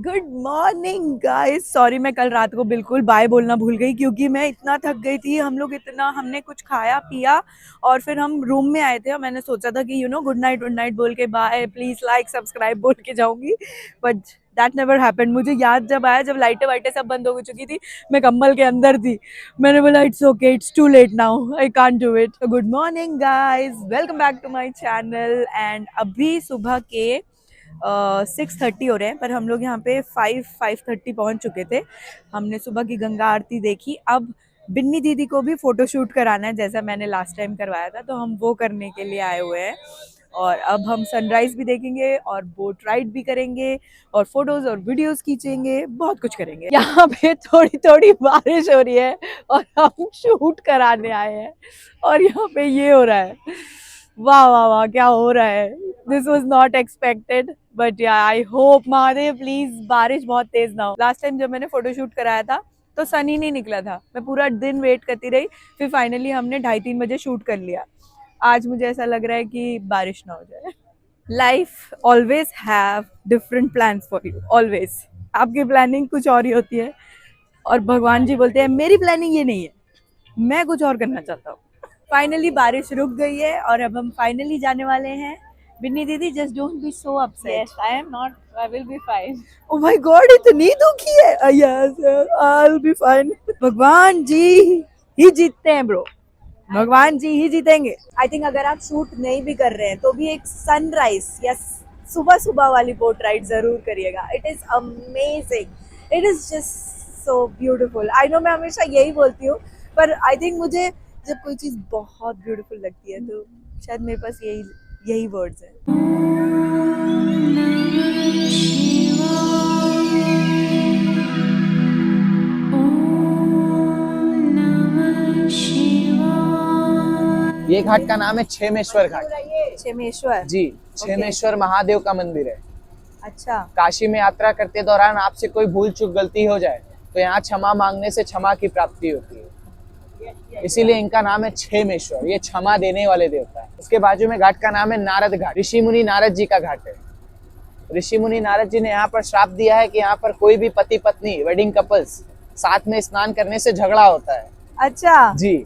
Good morning guys. Sorry मैं कल रात को बिल्कुल बाय बोलना भूल गई क्योंकि मैं इतना थक गई थी। हमने कुछ खाया पिया और फिर हम रूम में आए थे और मैंने सोचा था कि गुड नाइट बोल के बाय प्लीज लाइक सब्सक्राइब बोल के जाऊंगी, बट दैट नेवर हैपेंड। मुझे याद जब आया जब लाइटें वाइटें सब बंद हो चुकी थी, मैं कंबल के अंदर थी, मैंने बोला it's okay, it's too late now, I can't do it. Good morning guys, welcome back to my channel. And अभी सुबह के 6:30 हो रहे हैं, पर हम लोग यहाँ पे 5:30 पहुँच चुके थे। हमने सुबह की गंगा आरती देखी। अब बिन्नी दीदी को भी फोटो शूट कराना है जैसा मैंने लास्ट टाइम करवाया था, तो हम वो करने के लिए आए हुए हैं। और अब हम सनराइज भी देखेंगे और बोट राइड भी करेंगे और फोटोज और वीडियोस खींचेंगे, बहुत कुछ करेंगे। यहाँ पे थोड़ी थोड़ी बारिश हो रही है और हम शूट कराने आए हैं और यहाँ पे ये हो रहा है। वाह वाह वाह, क्या हो रहा है। This was not expected, but या आई होप महादेव प्लीज बारिश बहुत तेज ना हो। लास्ट टाइम जब मैंने फोटोशूट कराया था तो सन ही नहीं निकला था, मैं पूरा दिन वेट करती रही, फिर फाइनली हमने 2:30-3 बजे शूट कर लिया। आज मुझे ऐसा लग रहा है कि बारिश ना हो जाए। Life always have different plans for you, always. आपकी प्लानिंग कुछ और ही होती है और भगवान जी बोलते हैं मेरी प्लानिंग ये नहीं है, मैं कुछ और करना चाहता हूँ। फाइनली बारिश रुक गई है और अब हम फाइनली जाने वाले हैं। बिन्नी दीदी, just don't be so upset. Yes, I am not. I will be fine. Oh my God, इतनी दुखी है। Yes, I will be fine. भगवान जी ही जीतते हैं ब्रो, भगवान जी ही जीतेंगे। आई थिंक अगर आप शूट नहीं भी कर रहे हैं तो भी एक सनराइज या सुबह सुबह वाली बोट राइड जरूर करिएगा। It is amazing, it is just so beautiful. I know मैं हमेशा यही बोलती हूँ, पर आई थिंक मुझे जब कोई चीज बहुत ब्यूटीफुल लगती है तो शायद मेरे पास यही वर्ड्स हैं। ये घाट का नाम है क्षेमेश्वर घाट। क्षेमेश्वर जी, क्षेमेश्वर महादेव का मंदिर है। अच्छा। काशी में यात्रा करते दौरान आपसे कोई भूल चूक गलती हो जाए तो यहाँ क्षमा मांगने से क्षमा की प्राप्ति होती है, इसीलिए इनका नाम है क्षेमेश्वर। ये क्षमा देने वाले देवता है। इसके बाजू में घाट का नाम है नारद घाट। ऋषि मुनि नारद जी का घाट है। ऋषि मुनि नारद जी ने यहाँ पर श्राप दिया है कि यहाँ पर कोई भी पति पत्नी वेडिंग कपल्स साथ में स्नान करने से झगड़ा होता है। अच्छा जी,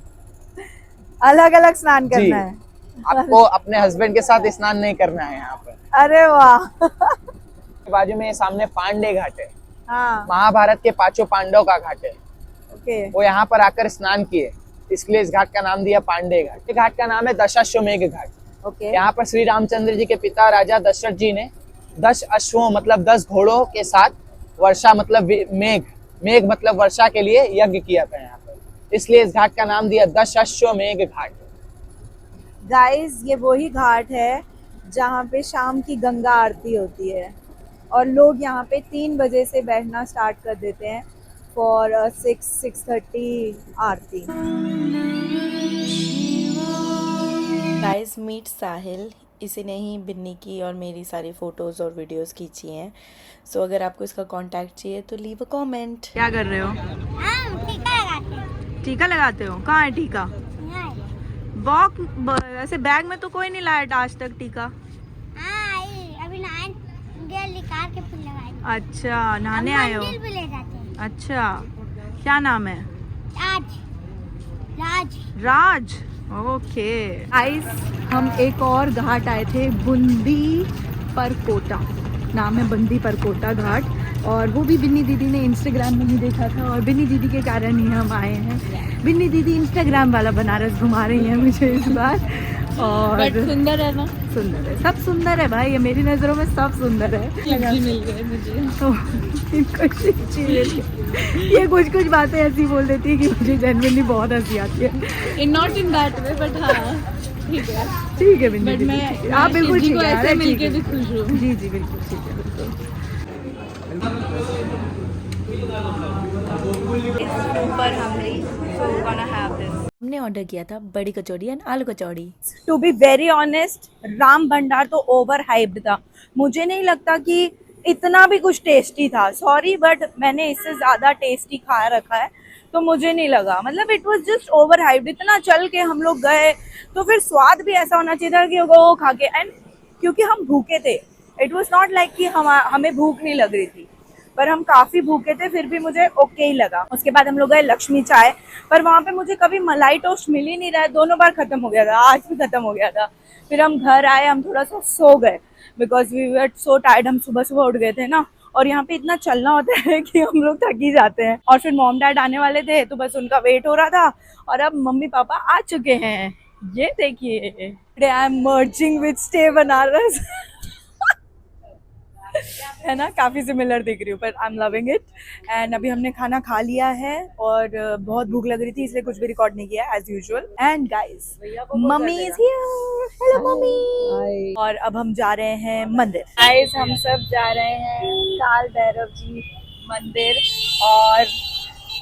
अलग अलग स्नान करना है। आपको अपने हस्बैंड के साथ स्नान नहीं करना है यहाँ पर। अरे वाह। बाजू में सामने पांडे घाट है। हाँ, महाभारत के 5 पांडव का घाट है। ओके। वो यहाँ पर आकर स्नान किए, इसलिए इस घाट का नाम दिया पांडे घाट। ये घाट का नाम है दशाश्वमेघ घाट। ओके। यहाँ पर श्री रामचंद्र जी के पिता राजा दशरथ जी ने 10 अश्वों मतलब 10 घोड़ों के साथ वर्षा मतलब मेघ, मेघ मतलब वर्षा के लिए यज्ञ किया था यहाँ पर, इसलिए इस घाट का नाम दिया दशाश्वमेघ घाट। गाइस, ये वही घाट है जहाँ पे शाम की गंगा आरती होती है और लोग यहाँ पे 3 बजे से बैठना स्टार्ट कर देते हैं फॉर 6:30 आरती। Guys, meet साहिल। इसी ने ही बिन्नी की और मेरी सारी फोटोज़ और वीडियोस खींची हैं। सो अगर आपको इसका कांटेक्ट चाहिए तो लीव अ कमेंट। क्या कर रहे हो? टीका लगाते हैं। टीका लगाते हो? कहाँ है टीका? ऐसे बैग में तो कोई नहीं लाया आज तक टीका। अभी निकाल के फिर लगाएंगे। अच्छा, नहाने आए हो? मंदिर भी ले जाते हैं। अच्छा, क्या नाम है? राज। राज, ओके। गाइस, हम एक और घाट आए थे, बुंदी परकोटा, नाम है बंदी परकोटा घाट, और वो भी बिन्नी दीदी ने इंस्टाग्राम में ही देखा था और बिन्नी दीदी के कारण ही हम आए हैं। बिन्नी दीदी इंस्टाग्राम वाला बनारस घुमा रही हैं मुझे इस बार। और बट सुंदर है ना? सुंदर है, सब सुंदर है भाई, ये मेरी नज़रों में सब सुंदर है। मिल गए मुझे। ये कुछ बातें ऐसी बोल देती है कि मुझे जेन्युइनली बहुत हंसी आती है। Not in that way, but हाँ ठीक है। ठीक है बिन्नी बट दीदी, मैं ठीक है। आप बिल्कुल ठीक है, ऐसे अरे मिल ठीक के है। भी खुश हूँ। जी जी बिल्कुल ठीक है, बिल्कुल। ऊपर हमने ऑर्डर किया था बड़ी kachori and aloo kachori. To be very honest, Ram Bhandar तो ओवर हाइप्ड था। मुझे नहीं लगता कि इतना भी कुछ टेस्टी था, सॉरी, बट मैंने इससे ज्यादा टेस्टी खा रखा है तो मुझे नहीं लगा। मतलब it was just over hyped. इतना चल के हम लोग गए तो फिर स्वाद भी ऐसा होना चाहिए था कि वो खा के, एंड क्योंकि हम भूखे थे, इट वाज नॉट लाइक कि हमें भूख नहीं लग रही थी, पर हम काफ़ी भूखे थे, फिर भी मुझे ओके ही लगा। उसके बाद हम लोग गए लक्ष्मी चाय, पर वहाँ पे मुझे कभी मलाई टोस्ट मिल ही नहीं रहा है, दोनों बार ख़त्म हो गया था, आज भी ख़त्म हो गया था। फिर हम घर आए, हम थोड़ा सा सो गए because we were so tired, हम सुबह सुबह उठ गए थे ना, और यहाँ पे इतना चलना होता है कि हम लोग थक ही जाते हैं। और फिर मॉम डैड आने वाले थे तो बस उनका वेट हो रहा था, और अब मम्मी पापा आ चुके हैं। ये देखिए, I am merging with stay Banaras है ना, काफ़ी सिमिलर दिख रही हूँ, पर I am loving it. And अभी हमने खाना खा लिया है और बहुत भूख लग रही थी, इसलिए कुछ भी रिकॉर्ड नहीं किया as usual. And guys, mummy is here, hello mummy. और अब हम जा रहे हैं मंदिर। गाइस, हम सब जा रहे हैं काल भैरव जी मंदिर और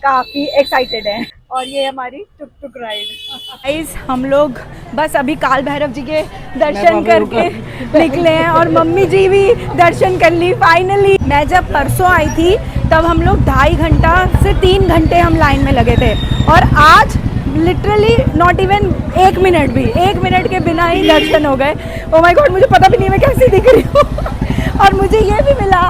काफ़ी एक्साइटेड हैं। और ये हमारी टुक टुक राइड। गाइस, हम लोग बस अभी काल भैरव जी के दर्शन करके निकले हैं, और मम्मी जी भी दर्शन कर ली फाइनली। मैं जब परसों आई थी तब हम लोग 2.5 घंटा से 3 घंटे हम लाइन में लगे थे, और आज लिटरली नॉट इवन 1 मिनट भी, 1 मिनट के बिना ही दर्शन हो गए। ओह माय गॉड, मुझे पता भी नहीं मैं कैसी दिख रही हूँ और मुझे ये भी मिला।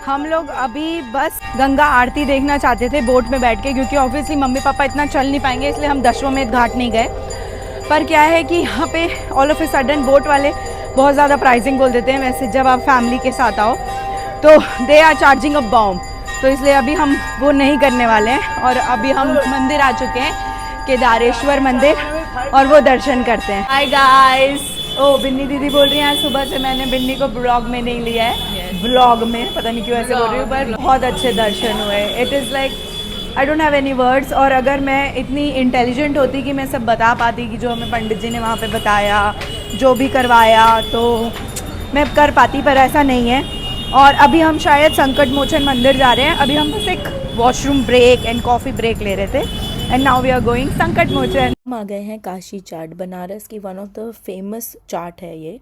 हम लोग अभी बस गंगा आरती देखना चाहते थे बोट में बैठ के, क्योंकि ऑब्वियसली मम्मी पापा इतना चल नहीं पाएंगे, इसलिए हम दशाश्वमेध घाट नहीं गए। पर क्या है कि यहाँ पे all of a sudden boat वाले बहुत ज़्यादा प्राइसिंग बोल देते हैं, वैसे जब आप फैमिली के साथ आओ तो they are charging a bomb, तो इसलिए अभी हम वो नहीं करने वाले हैं। और अभी हम मंदिर आ चुके हैं, केदारेश्वर मंदिर, और वो दर्शन करते हैं। हाय गाइस, ओ बिन्नी दीदी बोल रही हैं आज सुबह से मैंने बिन्नी को ब्लॉग में नहीं लिया है। ब्लॉग में पता नहीं क्यों ऐसे बोल रही हूँ, पर बहुत अच्छे दर्शन हुए। It is like I don't have any words. और अगर मैं इतनी इंटेलिजेंट होती कि मैं सब बता पाती कि जो हमें पंडित जी ने वहाँ पे बताया, जो भी करवाया, तो मैं कर पाती, पर ऐसा नहीं है। और अभी हम शायद संकट मोचन मंदिर जा रहे हैं। अभी हम बस एक washroom break and coffee break ले रहे थे, and now we are going Sankat Mochan. हम आ गए हैं काशी चाट। बनारस की वन ऑफ द फेमस चाट है ये,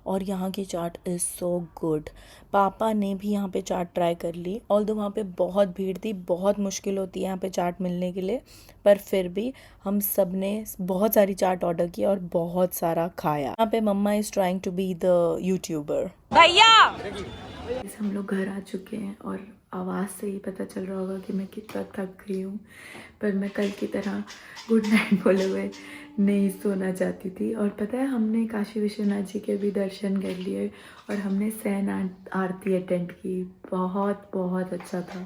और यहाँ की चाट इज़ सो गुड। पापा ने भी यहाँ पे चाट ट्राई कर ली, ऑल्दो वहाँ पे बहुत भीड़ थी, बहुत मुश्किल होती है यहाँ पे चाट मिलने के लिए, पर फिर भी हम सब ने बहुत सारी चाट ऑर्डर की और बहुत सारा खाया। यहाँ पे mama is trying to be the YouTuber. भैया, हम लोग घर आ चुके हैं, और आवाज़ से ही पता चल रहा होगा कि मैं कितना थक गई हूँ, पर मैं कल की तरह गुड नाइट बोले हुए नहीं सोना चाहती थी। और पता है, हमने काशी विश्वनाथ जी के भी दर्शन कर लिए, और हमने सैन आरती अटेंड की, बहुत बहुत अच्छा था।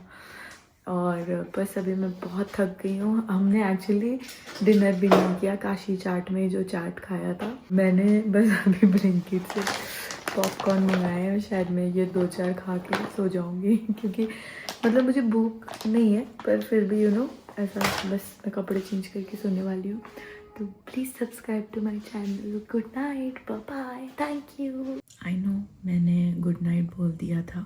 और बस अभी मैं बहुत थक गई हूँ। हमने एक्चुअली डिनर भी नहीं किया काशी चाट में, जो चाट खाया था मैंने, बस अभी ब्लिंकिट से पॉपकॉर्न मंगाए हैं, शायद मैं ये 2-4 खा के सो जाऊंगी, क्योंकि मतलब मुझे भूख नहीं है, पर फिर भी ऐसा बस मैं कपड़े चेंज करके सोने वाली हूँ। तो please subscribe to my channel. Good night, bye bye, thank you. I know मैंने गुड नाइट बोल दिया था,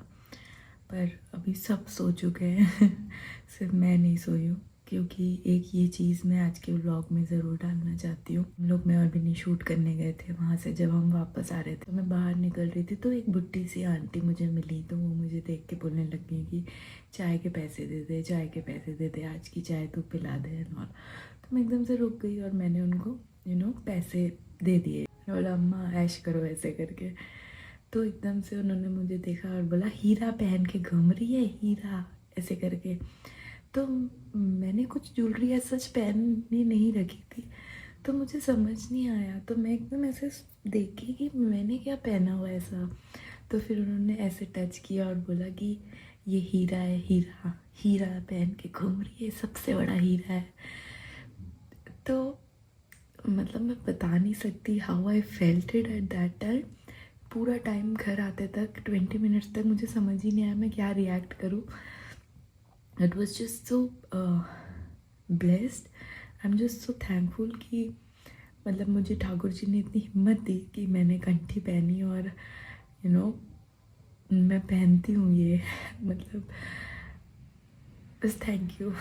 पर अभी सब सो चुके हैं सिर्फ मैं नहीं सोई हूँ, क्योंकि एक ये चीज़ मैं आज के व्लॉग में ज़रूर डालना चाहती हूँ। हम लोग मैं और बिन्नी शूट करने गए थे, वहाँ से जब हम वापस आ रहे थे, मैं बाहर निकल रही थी तो एक बुढ़ी सी आंटी मुझे मिली, तो वो मुझे देख के बोलने लग गई कि चाय के पैसे दे दे, चाय के पैसे दे दे, आज की चाय तू पिला दे। और तो मैं एकदम से रुक गई और मैंने उनको पैसे दे दिए, बोला अम्मा ऐश करो ऐसे करके। तो एकदम से उन्होंने मुझे देखा और बोला हीरा पहन के घूम रही है, हीरा ऐसे करके। तो मैंने कुछ ज्वेलरी ऐसा सच पहनी नहीं रखी थी, तो मुझे समझ नहीं आया, तो मैं एकदम ऐसे देखी कि मैंने क्या पहना हुआ ऐसा। तो फिर उन्होंने ऐसे टच किया और बोला कि ये हीरा है, हीरा हीरा पहन के घूम रही है, सबसे बड़ा हीरा है। तो मतलब मैं बता नहीं सकती how I felt it at that time. पूरा टाइम घर आते तक 20 मिनट्स तक मुझे समझ ही नहीं आया मैं क्या रिएक्ट करूँ। It was just so blessed, I am just so thankful कि मतलब मुझे ठाकुर जी ने इतनी हिम्मत दी कि मैंने कंठी पहनी, और मैं पहनती हूँ ये मतलब बस थैंक यू।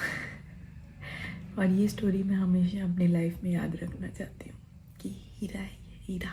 और ये स्टोरी मैं हमेशा अपनी लाइफ में याद रखना चाहती हूँ कि हीरा है ये, हीरा।